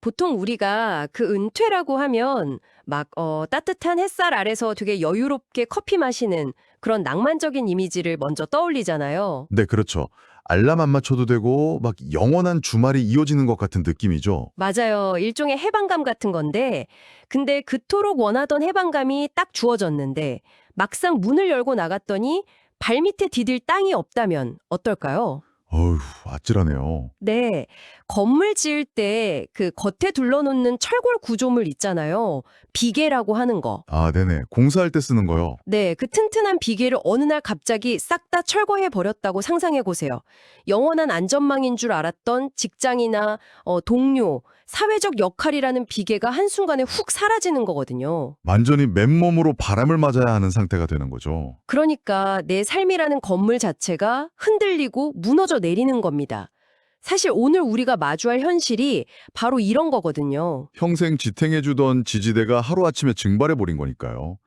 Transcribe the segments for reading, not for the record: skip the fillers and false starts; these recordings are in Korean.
보통 우리가 그 은퇴라고 하면 막 따뜻한 햇살 아래서 되게 여유롭게 커피 마시는 그런 낭만적인 이미지를 먼저 떠올리잖아요. 네, 그렇죠. 알람 안 맞춰도 되고 막 영원한 주말이 이어지는 것 같은 느낌이죠. 맞아요. 일종의 해방감 같은 건데, 근데 그토록 원하던 해방감이 딱 주어졌는데, 막상 문을 열고 나갔더니 발밑에 디딜 땅이 없다면 어떨까요? 어휴, 아찔하네요. 네. 건물 지을 때 그 겉에 둘러놓는 철골 구조물 있잖아요. 비계라고 하는 거. 아, 네네. 공사할 때 쓰는 거요. 네, 그 튼튼한 비계를 어느 날 갑자기 싹 다 철거해 버렸다고 상상해 보세요. 영원한 안전망인 줄 알았던 직장이나 동료, 사회적 역할이라는 비계가 한순간에 훅 사라지는 거거든요. 완전히 맨몸으로 바람을 맞아야 하는 상태가 되는 거죠. 그러니까 내 삶이라는 건물 자체가 흔들리고 무너져 내리는 겁니다. 사실 오늘 우리가 마주할 현실이 바로 이런 거거든요. 평생 지탱해주던 지지대가 하루아침에 증발해버린 거니까요.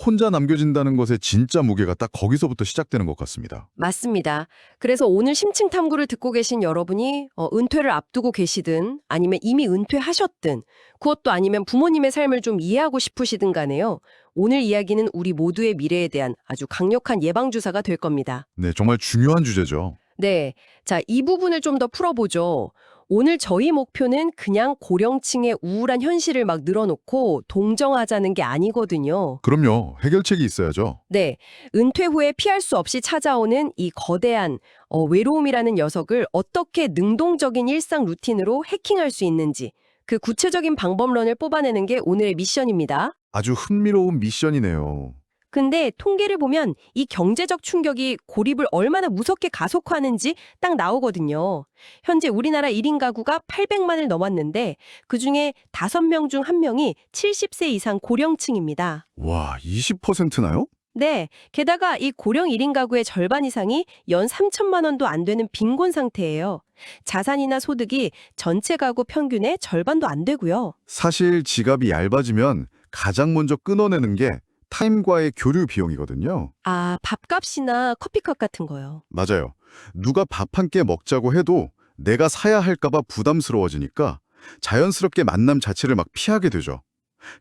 혼자 남겨진다는 것의 진짜 무게가 딱 거기서부터 시작되는 것 같습니다. 맞습니다. 그래서 오늘 심층 탐구를 듣고 계신 여러분이 은퇴를 앞두고 계시든 아니면 이미 은퇴하셨든 그것도 아니면 부모님의 삶을 좀 이해하고 싶으시든 간에요. 오늘 이야기는 우리 모두의 미래에 대한 아주 강력한 예방주사가 될 겁니다. 네, 정말 중요한 주제죠. 네. 자, 이 부분을 좀 더 풀어보죠. 오늘 저희 목표는 그냥 고령층의 우울한 현실을 막 늘어놓고 동정하자는 게 아니거든요. 그럼요. 해결책이 있어야죠. 네. 은퇴 후에 피할 수 없이 찾아오는 이 거대한 외로움이라는 녀석을 어떻게 능동적인 일상 루틴으로 해킹할 수 있는지 그 구체적인 방법론을 뽑아내는 게 오늘의 미션입니다. 아주 흥미로운 미션이네요. 근데 통계를 보면 이 경제적 충격이 고립을 얼마나 무섭게 가속화하는지 딱 나오거든요. 현재 우리나라 1인 가구가 800만을 넘었는데 그중에 5명 중 1명이 70세 이상 고령층입니다. 와, 20%나요? 네, 게다가 이 고령 1인 가구의 절반 이상이 연 3천만 원도 안 되는 빈곤 상태예요. 자산이나 소득이 전체 가구 평균의 절반도 안 되고요. 사실 지갑이 얇아지면 가장 먼저 끊어내는 게 타임과의 교류 비용이거든요. 아, 밥값이나 커피값 같은 거요. 맞아요. 누가 밥 한 끼 먹자고 해도 내가 사야 할까봐 부담스러워지니까 자연스럽게 만남 자체를 막 피하게 되죠.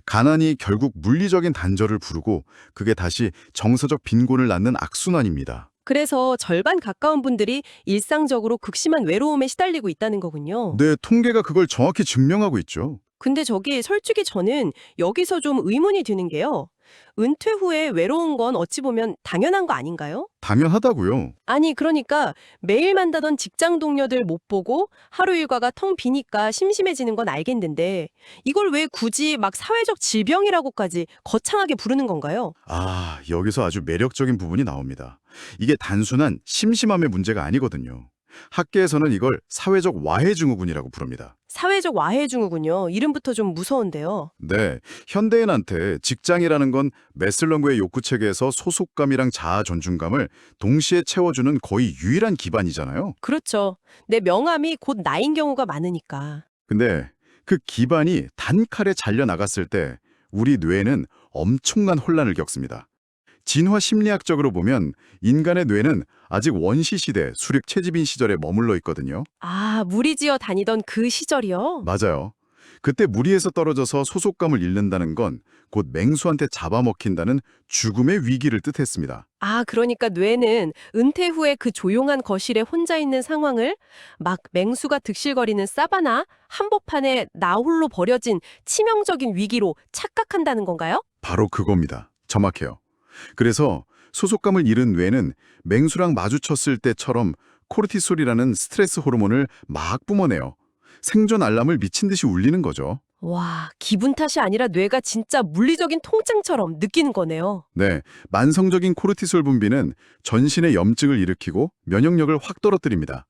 가난이 결국 물리적인 단절을 부르고 그게 다시 정서적 빈곤을 낳는 악순환입니다. 그래서 절반 가까운 분들이 일상적으로 극심한 외로움에 시달리고 있다는 거군요. 네, 통계가 그걸 정확히 증명하고 있죠. 근데 저기 솔직히 저는 여기서 좀 의문이 드는 게요. 은퇴 후에 외로운 건 어찌 보면 당연한 거 아닌가요? 당연하다고요. 아니, 그러니까 매일 만나던 직장 동료들 못 보고 하루 일과가 텅 비니까 심심해지는 건 알겠는데 이걸 왜 굳이 막 사회적 질병이라고까지 거창하게 부르는 건가요? 아, 여기서 아주 매력적인 부분이 나옵니다. 이게 단순한 심심함의 문제가 아니거든요. 학계에서는 이걸 사회적 와해 증후군이라고 부릅니다. 사회적 와해 증후군요. 이름부터 좀 무서운데요. 네, 현대인한테 직장이라는 건 매슬럼그의 욕구체계에서 소속감이랑 자아 존중감을 동시에 채워주는 거의 유일한 기반이잖아요. 그렇죠. 내 명함이 곧 나인 경우가 많으니까. 근데 그 기반이 단칼에 잘려나갔을 때 우리 뇌는 엄청난 혼란을 겪습니다. 진화 심리학적으로 보면 인간의 뇌는 아직 원시시대 수륙 채집인 시절에 머물러 있거든요. 아, 무리지어 다니던 그 시절이요? 맞아요. 그때 무리에서 떨어져서 소속감을 잃는다는 건 곧 맹수한테 잡아먹힌다는 죽음의 위기를 뜻했습니다. 아, 그러니까 뇌는 은퇴 후에 그 조용한 거실에 혼자 있는 상황을 막 맹수가 득실거리는 사바나 한복판에 나 홀로 버려진 치명적인 위기로 착각한다는 건가요? 바로 그겁니다. 정확해요. 그래서 소속감을 잃은 뇌는 맹수랑 마주쳤을 때처럼 코르티솔이라는 스트레스 호르몬을 막 뿜어내요. 생존 알람을 미친 듯이 울리는 거죠. 와, 기분 탓이 아니라 뇌가 진짜 물리적인 통증처럼 느끼는 거네요. 네, 만성적인 코르티솔 분비는 전신의 염증을 일으키고 면역력을 확 떨어뜨립니다.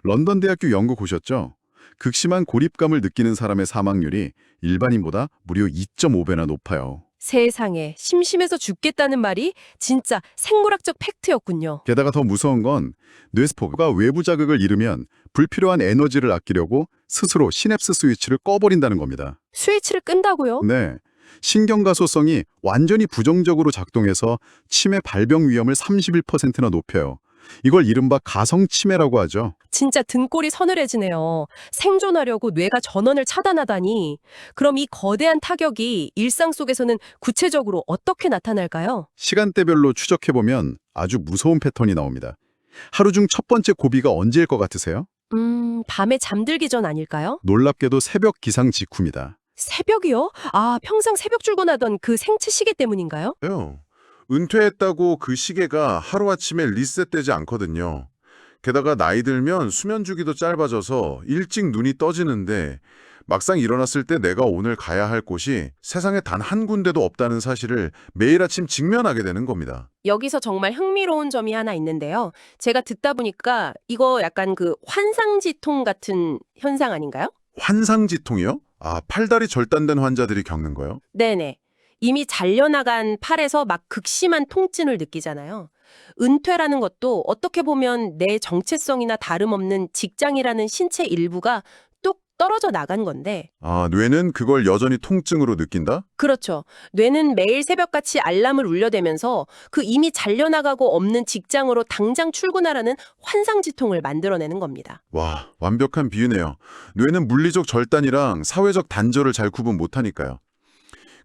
런던 대학교 연구 보셨죠? 극심한 고립감을 느끼는 사람의 사망률이 일반인보다 무려 2.5배나 높아요. 세상에, 심심해서 죽겠다는 말이 진짜 생물학적 팩트였군요. 게다가 더 무서운 건 뇌세포가 외부 자극을 잃으면 불필요한 에너지를 아끼려고 스스로 시냅스 스위치를 꺼버린다는 겁니다. 스위치를 끈다고요? 네, 신경가소성이 완전히 부정적으로 작동해서 치매 발병 위험을 31%나 높여요. 이걸 이른바 가성치매라고 하죠. 진짜 등골이 서늘해지네요. 생존하려고 뇌가 전원을 차단하다니. 그럼 이 거대한 타격이 일상 속에서는 구체적으로 어떻게 나타날까요? 시간대별로 추적해보면 아주 무서운 패턴이 나옵니다. 하루 중 첫 번째 고비가 언제일 것 같으세요? 밤에 잠들기 전 아닐까요? 놀랍게도 새벽 기상 직후입니다. 새벽이요? 아, 평상 새벽 출근하던 그 생체 시계 때문인가요? 요. 은퇴했다고 그 시계가 하루아침에 리셋되지 않거든요. 게다가 나이 들면 수면 주기도 짧아져서 일찍 눈이 떠지는데 막상 일어났을 때 내가 오늘 가야 할 곳이 세상에 단 한 군데도 없다는 사실을 매일 아침 직면하게 되는 겁니다. 여기서 정말 흥미로운 점이 하나 있는데요. 제가 듣다 보니까 이거 약간 그 환상지통 같은 현상 아닌가요? 환상지통이요? 아, 팔다리 절단된 환자들이 겪는 거요? 네네. 이미 잘려나간 팔에서 막 극심한 통증을 느끼잖아요. 은퇴라는 것도 어떻게 보면 내 정체성이나 다름없는 직장이라는 신체 일부가 뚝 떨어져 나간 건데, 아, 뇌는 그걸 여전히 통증으로 느낀다? 그렇죠. 뇌는 매일 새벽같이 알람을 울려대면서 그 이미 잘려나가고 없는 직장으로 당장 출근하라는 환상지통을 만들어내는 겁니다. 와, 완벽한 비유네요. 뇌는 물리적 절단이랑 사회적 단절을 잘 구분 못하니까요.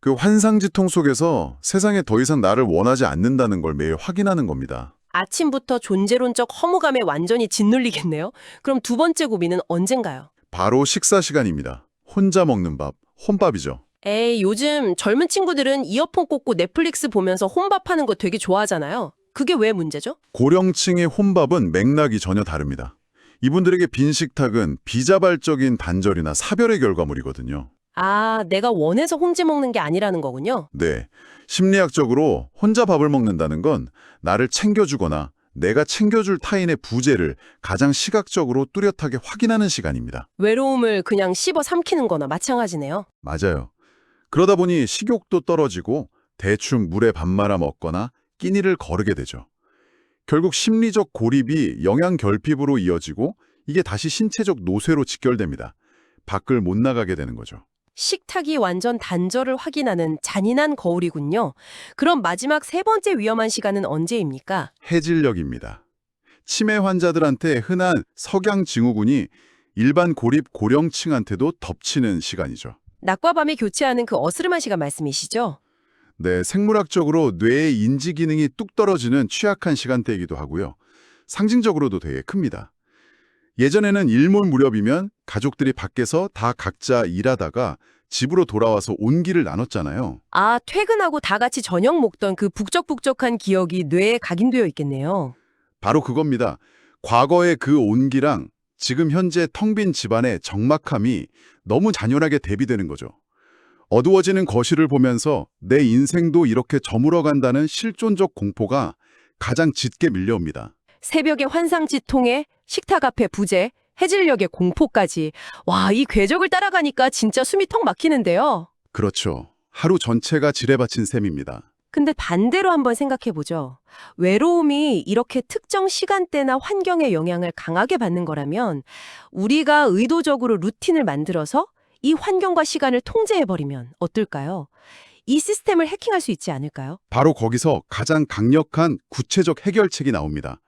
그 환상지통 속에서 세상에 더 이상 나를 원하지 않는다는 걸 매일 확인하는 겁니다. 아침부터 존재론적 허무감에 완전히 짓눌리겠네요. 그럼 두 번째 고비는 언젠가요? 바로 식사 시간입니다. 혼자 먹는 밥, 혼밥이죠. 에이, 요즘 젊은 친구들은 이어폰 꽂고 넷플릭스 보면서 혼밥하는 거 되게 좋아하잖아요. 그게 왜 문제죠? 고령층의 혼밥은 맥락이 전혀 다릅니다. 이분들에게 빈 식탁은 비자발적인 단절이나 사별의 결과물이거든요. 아, 내가 원해서 혼자 먹는 게 아니라는 거군요. 네, 심리학적으로 혼자 밥을 먹는다는 건 나를 챙겨주거나 내가 챙겨줄 타인의 부재를 가장 시각적으로 뚜렷하게 확인하는 시간입니다. 외로움을 그냥 씹어 삼키는 거나 마찬가지네요. 맞아요. 그러다 보니 식욕도 떨어지고 대충 물에 밥 말아 먹거나 끼니를 거르게 되죠. 결국 심리적 고립이 영양 결핍으로 이어지고 이게 다시 신체적 노쇠로 직결됩니다. 밖을 못 나가게 되는 거죠. 식탁이 완전 단절을 확인하는 잔인한 거울이군요. 그럼 마지막 세 번째 위험한 시간은 언제입니까? 해질녘입니다. 치매 환자들한테 흔한 석양 증후군이 일반 고립 고령층한테도 덮치는 시간이죠. 낮과 밤이 교체하는 그 어스름한 시간 말씀이시죠? 네, 생물학적으로 뇌의 인지 기능이 뚝 떨어지는 취약한 시간대이기도 하고요. 상징적으로도 되게 큽니다. 예전에는 일몰 무렵이면 가족들이 밖에서 다 각자 일하다가 집으로 돌아와서 온기를 나눴잖아요. 아, 퇴근하고 다 같이 저녁 먹던 그 북적북적한 기억이 뇌에 각인되어 있겠네요. 바로 그겁니다. 과거의 그 온기랑 지금 현재 텅 빈 집안의 적막함이 너무 잔연하게 대비되는 거죠. 어두워지는 거실을 보면서 내 인생도 이렇게 저물어간다는 실존적 공포가 가장 짙게 밀려옵니다. 새벽의 환상지통에 식탁 앞에 부재, 해질녘의 공포까지. 와, 이 궤적을 따라가니까 진짜 숨이 턱 막히는데요. 그렇죠. 하루 전체가 지뢰받친 셈입니다. 근데 반대로 한번 생각해보죠. 외로움이 이렇게 특정 시간대나 환경의 영향을 강하게 받는 거라면 우리가 의도적으로 루틴을 만들어서 이 환경과 시간을 통제해버리면 어떨까요? 이 시스템을 해킹할 수 있지 않을까요? 바로 거기서 가장 강력한 구체적 해결책이 나옵니다.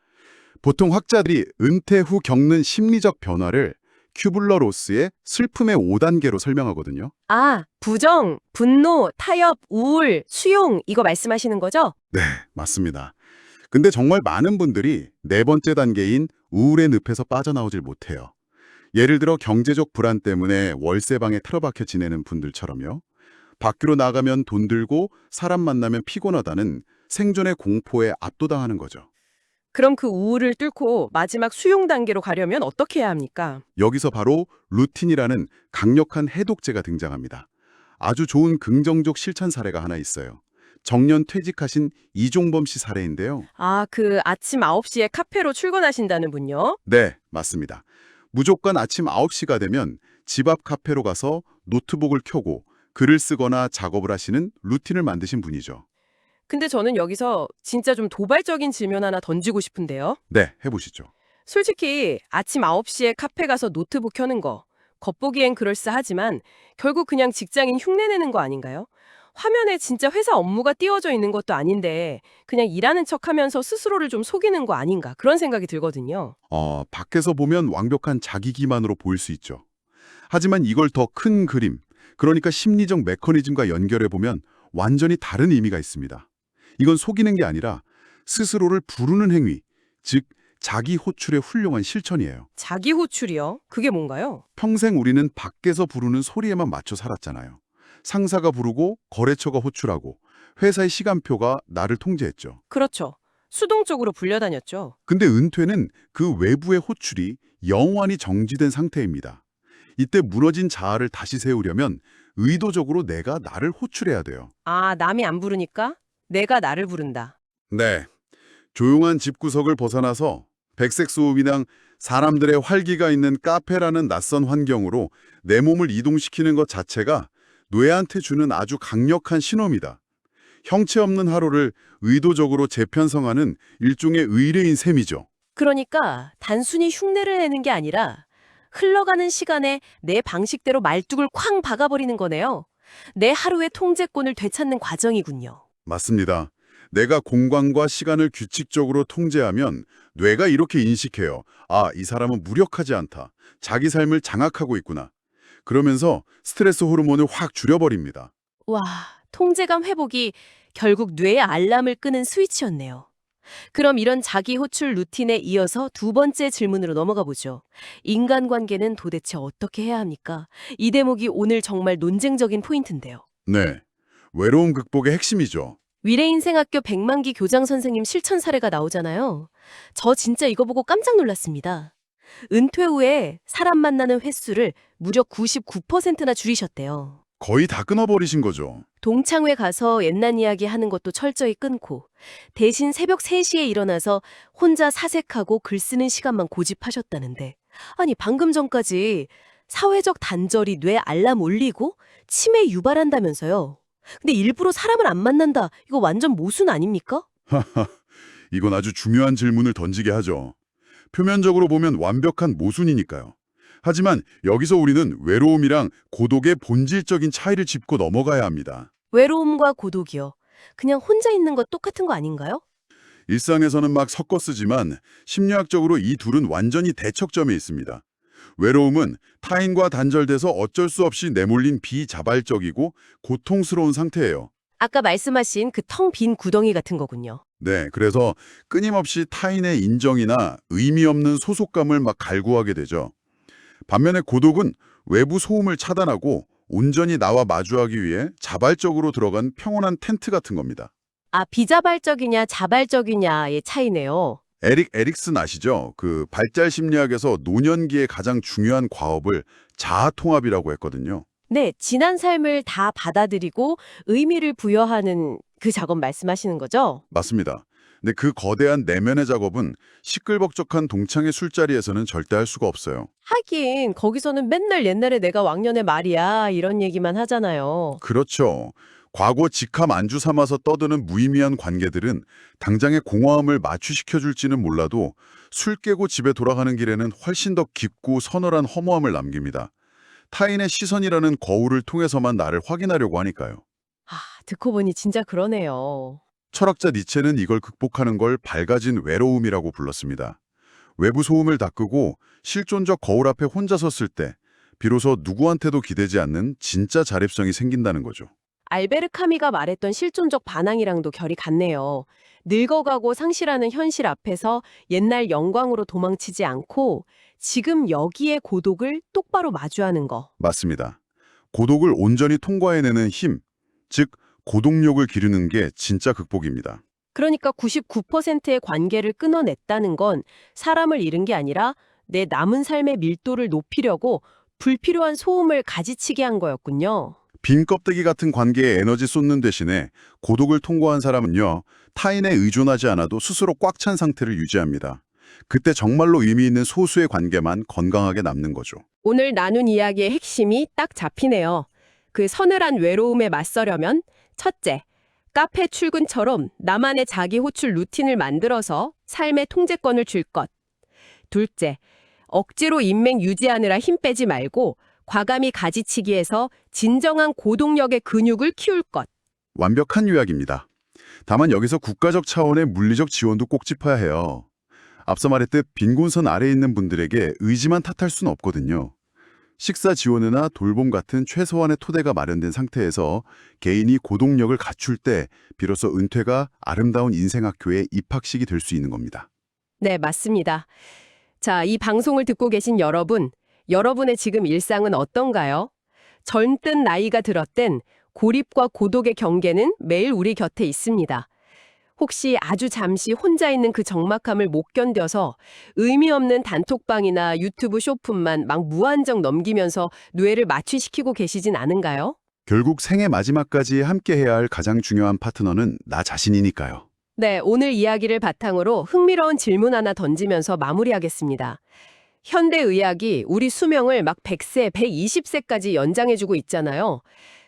보통 학자들이 은퇴 후 겪는 심리적 변화를 큐블러-로스의 슬픔의 5단계로 설명하거든요. 아, 부정, 분노, 타협, 우울, 수용 이거 말씀하시는 거죠? 네, 맞습니다. 근데 정말 많은 분들이 네 번째 단계인 우울의 늪에서 빠져나오질 못해요. 예를 들어 경제적 불안 때문에 월세방에 틀어박혀 지내는 분들처럼요. 밖으로 나가면 돈 들고 사람 만나면 피곤하다는 생존의 공포에 압도당하는 거죠. 그럼 그 우울을 뚫고 마지막 수용 단계로 가려면 어떻게 해야 합니까? 여기서 바로 루틴이라는 강력한 해독제가 등장합니다. 아주 좋은 긍정적 실천 사례가 하나 있어요. 정년 퇴직하신 이종범 씨 사례인데요. 아, 그 아침 9시에 카페로 출근하신다는 분요? 네, 맞습니다. 무조건 아침 9시가 되면 집 앞 카페로 가서 노트북을 켜고 글을 쓰거나 작업을 하시는 루틴을 만드신 분이죠. 근데 저는 여기서 진짜 좀 도발적인 질문 하나 던지고 싶은데요. 네, 해보시죠. 솔직히 아침 9시에 카페 가서 노트북 켜는 거, 겉보기엔 그럴싸하지만 결국 그냥 직장인 흉내내는 거 아닌가요? 화면에 진짜 회사 업무가 띄워져 있는 것도 아닌데 그냥 일하는 척하면서 스스로를 좀 속이는 거 아닌가 그런 생각이 들거든요. 밖에서 보면 완벽한 자기 기만으로 보일 수 있죠. 하지만 이걸 더 큰 그림, 그러니까 심리적 메커니즘과 연결해 보면 완전히 다른 의미가 있습니다. 이건 속이는 게 아니라 스스로를 부르는 행위, 즉 자기 호출의 훌륭한 실천이에요. 자기 호출이요? 그게 뭔가요? 평생 우리는 밖에서 부르는 소리에만 맞춰 살았잖아요. 상사가 부르고 거래처가 호출하고 회사의 시간표가 나를 통제했죠. 그렇죠. 수동적으로 불려다녔죠. 근데 은퇴는 그 외부의 호출이 영원히 정지된 상태입니다. 이때 무너진 자아를 다시 세우려면 의도적으로 내가 나를 호출해야 돼요. 아, 남이 안 부르니까 내가 나를 부른다. 네. 조용한 집구석을 벗어나서 백색 소음이랑 사람들의 활기가 있는 카페라는 낯선 환경으로 내 몸을 이동시키는 것 자체가 뇌한테 주는 아주 강력한 신호입니다. 형체 없는 하루를 의도적으로 재편성하는 일종의 의뢰인 셈이죠. 그러니까 단순히 흉내를 내는 게 아니라 흘러가는 시간에 내 방식대로 말뚝을 쾅 박아버리는 거네요. 내 하루의 통제권을 되찾는 과정이군요. 맞습니다. 내가 공간과 시간을 규칙적으로 통제하면 뇌가 이렇게 인식해요. 아, 이 사람은 무력하지 않다. 자기 삶을 장악하고 있구나. 그러면서 스트레스 호르몬을 확 줄여버립니다. 와, 통제감 회복이 결국 뇌의 알람을 끄는 스위치였네요. 그럼 이런 자기 호출 루틴에 이어서 두 번째 질문으로 넘어가 보죠. 인간관계는 도대체 어떻게 해야 합니까? 이 대목이 오늘 정말 논쟁적인 포인트인데요. 네, 외로움 극복의 핵심이죠. 위례인생학교 백만기 교장 선생님 실천 사례가 나오잖아요. 저 진짜 이거 보고 깜짝 놀랐습니다. 은퇴 후에 사람 만나는 횟수를 무려 99%나 줄이셨대요. 거의 다 끊어버리신 거죠. 동창회 가서 옛날 이야기 하는 것도 철저히 끊고 대신 새벽 3시에 일어나서 혼자 사색하고 글 쓰는 시간만 고집하셨다는데 아니 방금 전까지 사회적 단절이 뇌 알람 울리고 치매 유발한다면서요. 근데 일부러 사람을 안 만난다. 이거 완전 모순 아닙니까? 이건 아주 중요한 질문을 던지게 하죠. 표면적으로 보면 완벽한 모순이니까요. 하지만 여기서 우리는 외로움이랑 고독의 본질적인 차이를 짚고 넘어가야 합니다. 외로움과 고독이요. 그냥 혼자 있는 거 똑같은 거 아닌가요? 일상에서는 막 섞어 쓰지만 심리학적으로 이 둘은 완전히 대척점에 있습니다. 외로움은 타인과 단절돼서 어쩔 수 없이 내몰린 비자발적이고 고통스러운 상태예요. 아까 말씀하신 그 텅 빈 구덩이 같은 거군요. 네, 그래서 끊임없이 타인의 인정이나 의미 없는 소속감을 막 갈구하게 되죠. 반면에 고독은 외부 소음을 차단하고 온전히 나와 마주하기 위해 자발적으로 들어간 평온한 텐트 같은 겁니다. 아, 비자발적이냐 자발적이냐의 차이네요. 에릭 에릭슨 아시죠? 그 발달 심리학에서 노년기의 가장 중요한 과업을 자아 통합이라고 했거든요. 네, 지난 삶을 다 받아들이고 의미를 부여하는 그 작업 말씀하시는 거죠? 맞습니다. 근데 그 거대한 내면의 작업은 시끌벅적한 동창회 술자리에서는 절대 할 수가 없어요. 하긴 거기서는 맨날 옛날에 내가 왕년에 말이야 이런 얘기만 하잖아요. 그렇죠. 과거 직함 안주 삼아서 떠드는 무의미한 관계들은 당장의 공허함을 마취시켜줄지는 몰라도 술 깨고 집에 돌아가는 길에는 훨씬 더 깊고 서늘한 허무함을 남깁니다. 타인의 시선이라는 거울을 통해서만 나를 확인하려고 하니까요. 아, 듣고 보니 진짜 그러네요. 철학자 니체는 이걸 극복하는 걸 밝아진 외로움이라고 불렀습니다. 외부 소음을 다 끄고 실존적 거울 앞에 혼자 섰을 때 비로소 누구한테도 기대지 않는 진짜 자립성이 생긴다는 거죠. 알베르 카미가 말했던 실존적 반항이랑도 결이 같네요. 늙어가고 상실하는 현실 앞에서 옛날 영광으로 도망치지 않고 지금 여기에 고독을 똑바로 마주하는 거. 맞습니다. 고독을 온전히 통과해내는 힘, 즉 고독력을 기르는 게 진짜 극복입니다. 그러니까 99%의 관계를 끊어냈다는 건 사람을 잃은 게 아니라 내 남은 삶의 밀도를 높이려고 불필요한 소음을 가지치게 한 거였군요. 빈 껍데기 같은 관계에 에너지 쏟는 대신에 고독을 통과한 사람은요, 타인에 의존하지 않아도 스스로 꽉 찬 상태를 유지합니다. 그때 정말로 의미 있는 소수의 관계만 건강하게 남는 거죠. 오늘 나눈 이야기의 핵심이 딱 잡히네요. 그 서늘한 외로움에 맞서려면 첫째, 카페 출근처럼 나만의 자기 호출 루틴을 만들어서 삶의 통제권을 줄 것. 둘째, 억지로 인맥 유지하느라 힘 빼지 말고 과감히 가지치기해서 진정한 고동력의 근육을 키울 것. 완벽한 요약입니다. 다만 여기서 국가적 차원의 물리적 지원도 꼭 짚어야 해요. 앞서 말했듯 빈곤선 아래에 있는 분들에게 의지만 탓할 수는 없거든요. 식사 지원이나 돌봄 같은 최소한의 토대가 마련된 상태에서 개인이 고동력을 갖출 때 비로소 은퇴가 아름다운 인생학교의 입학식이 될 수 있는 겁니다. 네, 맞습니다. 자, 이 방송을 듣고 계신 여러분, 여러분의 지금 일상은 어떤가요? 젊든 나이가 들었든 고립과 고독의 경계는 매일 우리 곁에 있습니다. 혹시 아주 잠시 혼자 있는 그 적막함을 못 견뎌서 의미 없는 단톡방이나 유튜브 쇼품만 막 무한정 넘기면서 뇌를 마취시키고 계시진 않은가요? 결국 생애 마지막까지 함께해야 할 가장 중요한 파트너는 나 자신이니까요. 네, 오늘 이야기를 바탕으로 흥미로운 질문 하나 던지면서 마무리하겠습니다. 현대의학이 우리 수명을 막 100세, 120세까지 연장해주고 있잖아요.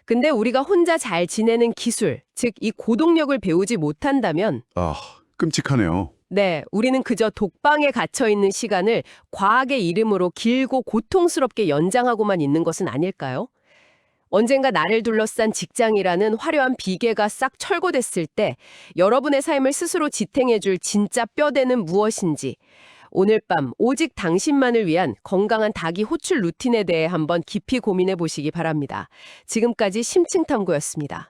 근데 우리가 혼자 잘 지내는 기술, 즉 이 고동력을 배우지 못한다면 아, 끔찍하네요. 네, 우리는 그저 독방에 갇혀있는 시간을 과학의 이름으로 길고 고통스럽게 연장하고만 있는 것은 아닐까요? 언젠가 나를 둘러싼 직장이라는 화려한 비계가 싹 철거됐을 때 여러분의 삶을 스스로 지탱해줄 진짜 뼈대는 무엇인지 오늘 밤 오직 당신만을 위한 건강한 닭이 호출 루틴에 대해 한번 깊이 고민해 보시기 바랍니다. 지금까지 심층탐구였습니다.